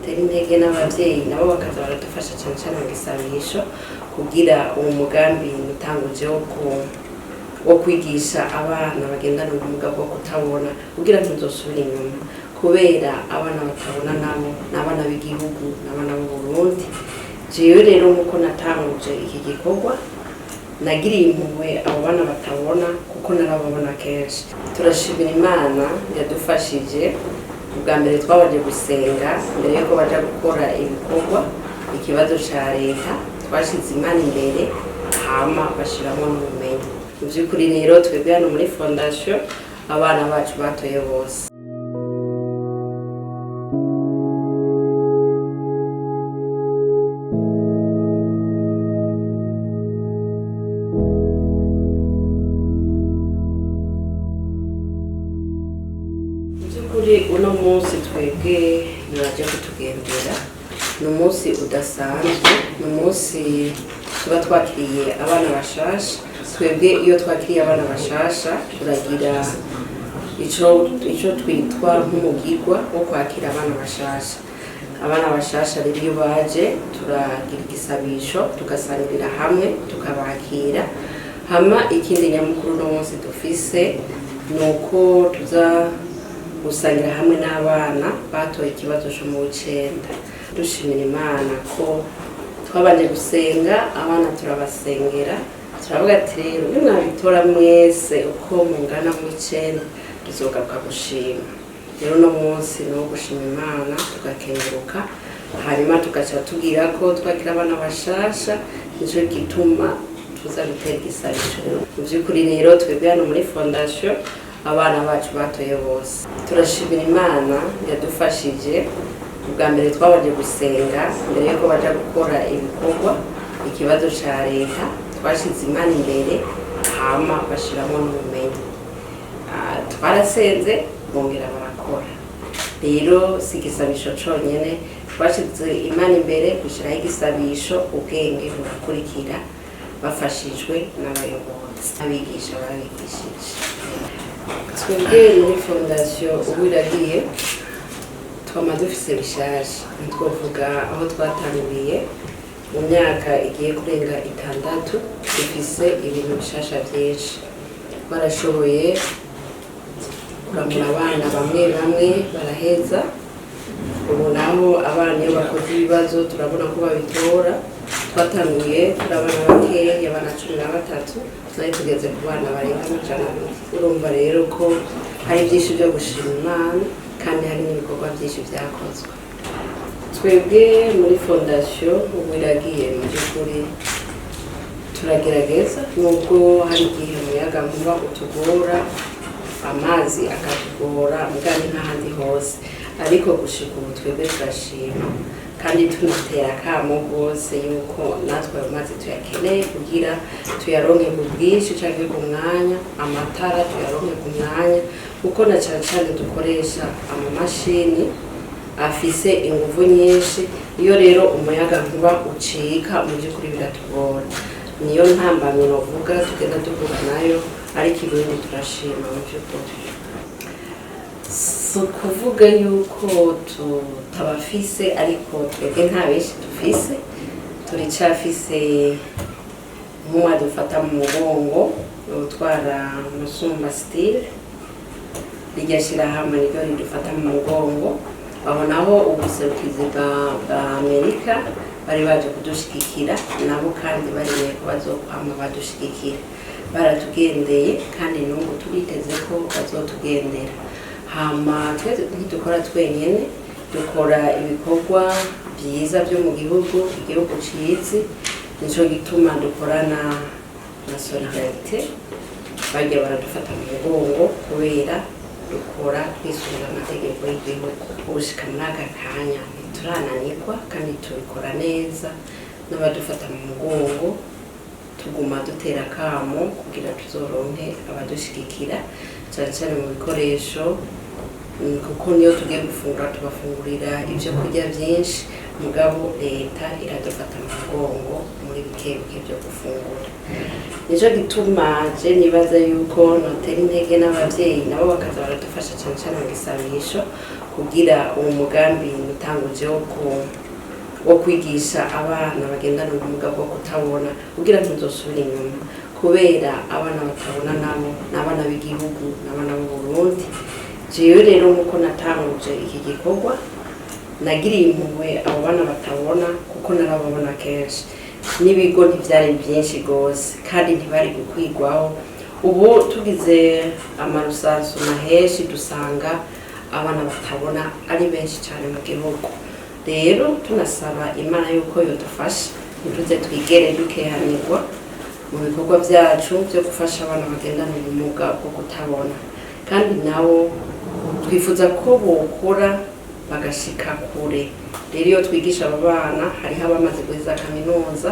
dutera intege n'abavyeyi nabo bakaza baradufasha cyane mu gisabisho kugira uwo mugambi mutanguje wo kwigisha abana bagendana ubumuga bwo kutabona kugira ntuzosubire inyuma kubera abana batabona nabo n'abana b'igihugu n'abana b'u Burundi. Jewe rero nkuko natanguje iki gikorwa nagiriye impuhwe abo bana batabona kuko narababona kenshi. Turashimira Imana yadufashije. Ubwa mbere twabaje gusenga mbere yuko baja gukora ibikorwa ikibazo ca leta twashize Imana imbere hama bashiramo n'ubumenyi. Mu by'ukuri rero twebwe hano muri fondation abana bacu batoye bose. Uno munsi twebwe naje kutugendera n'umunsi udasanzwe n'umunsi tuba twakiriye abana bashasha. Twebwe iyo twakiriye abana bashasha turagira ico twitwa nk'umugirwa wo kwakira abana bashasha. Abana bashasha rero iyo baje turagira igisabisho tugasangirira hamwe tukabakira. Hama ikindi nyamukuru no munsi dufise nuko tuza gusangira hamwe n'abana batoye ikibazo cyo mu w'icenda. Dushimira Imana ko twabanje gusenga abana turabasengera turavuga ati rero nimwabitora mwese uko mungana mu w'icenda tuzogaruka gushima. Rero no munsi no gushima Imana tugakenguruka hanyuma tugaca tugira ko twakira abana bashasha nico gituma tuza gutera igisabisho. Mu by'ukuri rero twebwe hano muri fondation abana bacu batoye bose. Turashimira Imana yadufashije. Ubwa mbere twabaje gusenga mbere yuko baja gukora ibikorwa ikibazo ca leta twashize Imana imbere hama bashiramo n'ubumenyi. Twarasenze bongera barakora. Rero si igisabisho conyene twashize Imana imbere gushiraho igisabisho ubwenge burakurikira bafashijwe n'abayobozi abigisha babigishije. Twebwe muri fondation Uwiragiye twama dufise bishasha. Twovuga aho twatanguriye mu myaka igiye kurenga 6 dufise ibintu bishasha byinshi. Barashoboye kuramura abana bamwe baraheza. Ubu naho abana iyo bakoze ibibazo turabona ko babitora. Twatanguye turabana bakeya abana 13 twari tugeze ku bana barenga 100. Urumva rero ko hari byinshi byo gushima Imana kandi hari n'ibikorwa byinshi byakozwe. Twebwe muri fondation Uwiragiye mu by'ukuri turagerageza nubwo hari igihe umuyaga nkuba utugora amazi akatugora mugani n'ahandi hose, ariko gushika ubu twebwe turashima kandi tunatera akamo rwose yuko natwe amazi tuyakeneye kugira tuyaronke ku bwinshi canke ku mwanya, amatara tuyaronke ku mwanya kuko na cyane dukoresha amamashini afise inguvu nyinshi. Iyo rero umuyaga nkuba ucika mu by'ukuri biratugora. Niyo ntambamye novuga tugenda duhura nayo, ariko ibintu turashima mu by'ukuri. So kuvuga yuko tutabafise ariko twebwe nta benshi dufise, turicafise nk'umwe dufata mu mugongo utwara Musumba style rigashira hamwe niryo ridufata mu mugongo. Aho naho ubuserukizi bwa Amerika bari baje kudushigikira nabo kandi baremeye ko bazokwama badushigikira. Baratugendeye kandi n'ubu turiteze ko bazotugendera. Hama twese ntidukora twenyene, dukora ibikorwa byiza byo mu gihugu cizi. Nico gituma dukorana na solidarite bajya baradufata mu mugongo kubera dukora twisunga amategeko y'igihugu. Ubushika muri aka kanya turananirwa kandi tubikora neza. N'abadufata mu mugongo tuguma dutera akamo kugira tuzoronke abadushigikira cyane mu bikoresho, kuko niyo tugiye gufungura tubafungurira ibyo kurya byinshi. mugabo leta iradufata mu mugongo muri bike byo gufungura. Nico gituma je nibaza yuko notera intege n'abavyeyi nabo bakaza baradufasha cyane cyane mu gisabisho kugira uwo mugambi utanguje wo kwigisha abana bagendana ubumuga bwo kutabona kugira ntuzosubire inyuma, kubera abana batabona nabo n'abana b'igihugu n'abana b'u Burundi. Jewe rero nkuko natanguje iki gikorwa nagiriye impuhwe abo bana batabona kuko narababona kenshi n'ibigo ntivyari byinshi gose kandi ntibari gukwigwaho. Ubu tugize amarusansu maheshi dusanga abana batabona ari benshi cyane mu gihugu. Rero tunasaba Imana yuko yodufasha nituze twigere dukehanirwa mu bikorwa byacu byo gufasha abana bagendana ubumuga bwo kutabona, kandi nabo twifuza ko bokora bagashika kure. Rero iyo twigisha aba bana hariho abamaze guheza kaminuza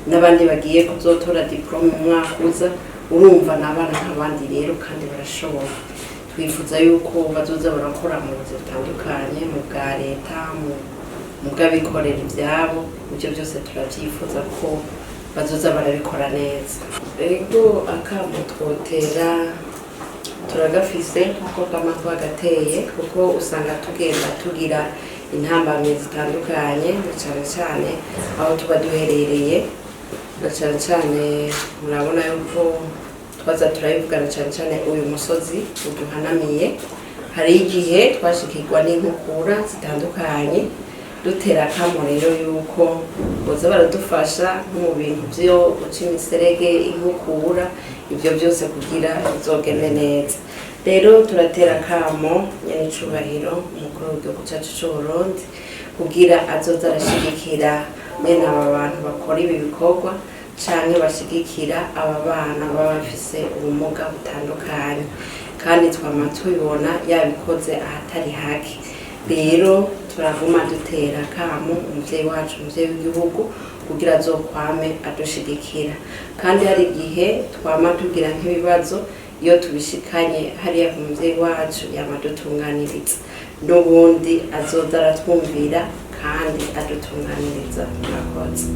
n'abandi bagiye kuzotora diplome mu mwaka uza, urumva n'abana nk'abandi rero kandi barashoboye. Twifuza yuko bazoza barakora mu buzi butandukanye, mu bwa leta, mu bw'abikorera ibyabo, ibyo byose turabyifuza ko bazoza barabikora neza. Ego akamo twotera turagafise kuko kama twagateye, kuko usanga tugenda tugira intambamye zitandukanye cyane cyane aho tuba duherereye, cyane cyane murabona yuko twaza turabivugana cyane cyane uyu musozi uduhanamiye. Hari igihe twashikirwa n'inkukura zitandukanye, dutera akamo rero yuko boza baradufasha mu bintu byo guca imiserege, inkukura, ibyo byose kugira bizogende neza. Rero turatera akamo nyenicubahiro umukuru w'igihugu cyacu cy'u Burundi kugira azoza arashigikira bene aba bantu bakora ibi bikorwa canke bashigikira aba bana baba bafise ubumuga butandukanye, kandi twama tubibona yabikoze ahatari hake. Rero turaguma dutera akamo umuvyeyi wacu, umuvyeyi w'igihugu, kugira azokwame adushigikira. Kandi hari igihe twama tugira nk'ibibazo, iyo tubishikanye hariya ku muvyeyi wacu yamadutunganiriza, n'ubundi azoza aratwumvira kandi adutunganiriza. Murakoze.